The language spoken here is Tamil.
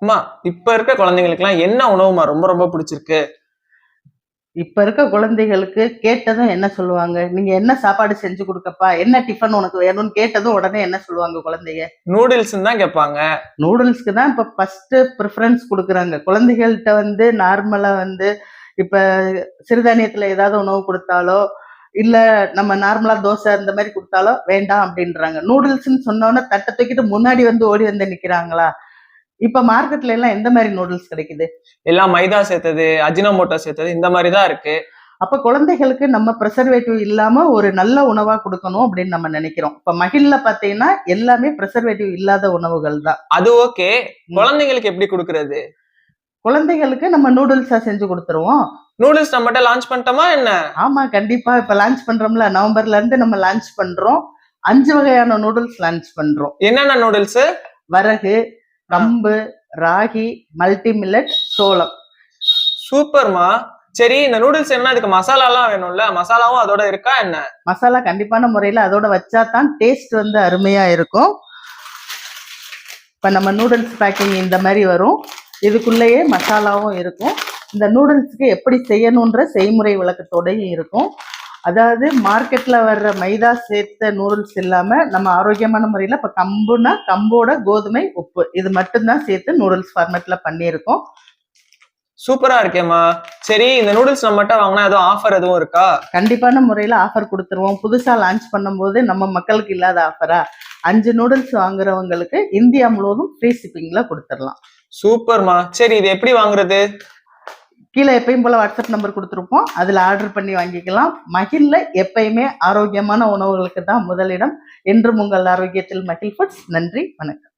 அம்மா, இப்ப இருக்க குழந்தைங்களுக்குலாம் என்ன உணவுமா ரொம்ப ரொம்ப பிடிச்சிருக்கு? இப்ப இருக்க குழந்தைகளுக்கு கேட்டதும் என்ன சொல்லுவாங்க? நீங்க என்ன சாப்பாடு செஞ்சு குடுக்கப்பா? என்ன டிஃபன் உனக்கு வேணும்னு கேட்டதும் உடனே என்ன சொல்லுவாங்க குழந்தைங்க? நூடுல்ஸ்ன்னு தான் கேட்பாங்க. நூடுல்ஸ்க்கு தான் இப்ப ஃபர்ஸ்ட் பிரிஃபரன்ஸ் குடுக்குறாங்க. குழந்தைகள்ட்ட வந்து நார்மலா வந்து இப்ப சிறுதானியத்துல ஏதாவது உணவு குடுத்தாலோ, இல்ல நம்ம நார்மலா தோசை இந்த மாரி குடுத்தாலோ வேண்டாம் அப்டின்றாங்க. நூடுல்ஸ்ன்னு சொன்னோனே தட்ட தூக்கிட்டு முன்னாடி வந்து ஓடி வந்து நிக்கிறாங்களா? இப்ப மார்க்கெட்ல எல்லாம் எந்த மாரி நூடுல்ஸ் கிடைக்குது? எல்லாம் மைதா சேர்த்தது, அஜினோமோட்டோ சேர்த்தது இந்த மாரி தான் இருக்கு. அப்ப குழந்தைகளுக்கு நம்ம ப்ரிசர்வேட்டிவ் இல்லாம ஒரு நல்ல உணவா குடுக்கணும் அப்படின்னு நம்ம நினைக்கிறோம். இப்ப மகிழ்ல பார்த்தீங்கன்னா, எல்லாமே ப்ரிசர்வேட்டிவ் இல்லாத உணவுகள் தான். அது ஓகே. ம். குழந்தைங்களுக்கு எப்படி குடுக்குறது? குழந்தைகளுக்கு நம்ம நூடுல்ஸா செஞ்சு குடுத்துருவோம். நூடுல்ஸ் நம்மட்ட லான்ச் பண்ணிட்டோமா என்ன? ஆமா, கண்டிப்பா. இப்ப லான்ச் பண்றோம்ல. நவம்பர்ல இருந்து நம்ம லான்ச் பண்றோம். 5 வகையான நூடுல்ஸ் லான்ச் பண்றோம். என்னென்ன நூடுல்ஸ்? வரகு, கம்பு, ராகி, மல்டி மில்லட், சோளம். சூப்பர்மா. சரி, இந்த நூடுல்ஸ் என்ன இதுக்கு மசாலாலாம் வேணும்ல? மசாலாவும் அதோட இருக்கா என்ன? மசாலா கண்டிப்பான முறையில அதோட வச்சா தான் டேஸ்ட் வந்து அருமையா இருக்கும். இப்ப நம்ம நூடுல்ஸ் பேக்கிங் இந்த மாதிரி வரும். இதுக்குள்ளேயே மசாலாவும் இருக்கும். இந்த நூடுல்ஸ்க்கு எப்படி செய்யணுன்ற செய்முறை விளக்கத்தோடையும் இருக்கும். அதாவது மார்க்கெட்ல வர்ற மைதா சேர்த்த நூடுல்ஸ் இல்லாம நம்ம ஆரோக்கியமான முறையில இப்ப கம்புனா கம்போட கோதுமை உப்பு இது மட்டும்தான் சேர்த்து நூடுல்ஸ் ஃபார்மேட்ல பண்ணியிருக்கோம். சூப்பரா இருக்கேம்மா. சரி, இந்த நூடுல்ஸ் நம்மட்ட வாங்கினா எதுவும் ஆஃபர் எதுவும் இருக்கா? கண்டிப்பான முறையில ஆஃபர் கொடுத்துருவோம். புதுசா லான்ச் பண்ணும்போது நம்ம மக்களுக்கு இல்லாத ஆஃபரா 5 நூடுல்ஸ் வாங்குறவங்களுக்கு இந்தியா முழுவதும் ஃப்ரீ ஷிப்பிங்ல கொடுத்துடலாம். சூப்பர்மா. சரி, இது எப்படி வாங்குறது? கீழே எப்பயும் போல வாட்ஸ்அப் நம்பர் கொடுத்துருப்போம். அதில் ஆர்டர் பண்ணி வாங்கிக்கலாம். மகிழ்ல எப்பயுமே ஆரோக்கியமான உணவுகளுக்கு தான் முதலிடம். என்றும் உங்கள் ஆரோக்கியத்தில் மகிழ் ஃபுட்ஸ். நன்றி, வணக்கம்.